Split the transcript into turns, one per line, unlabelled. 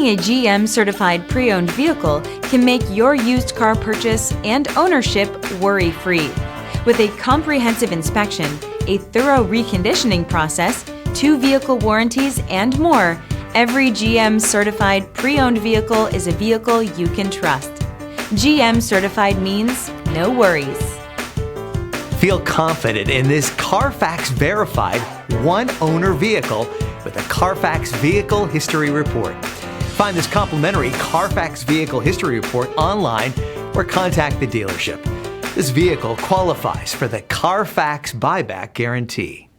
Owning a GM certified pre-owned vehicle can make your used car purchase and ownership worry-free. With a comprehensive inspection, a thorough reconditioning process, 2 vehicle warranties, and more, every GM certified pre-owned vehicle is a vehicle you can trust. GM certified means no worries.
Feel confident in this CarFax verified one-owner vehicle with a CarFax Vehicle History Report. Find this complimentary CarFax Vehicle History Report online or contact the dealership. This vehicle qualifies for the CarFax Buyback Guarantee.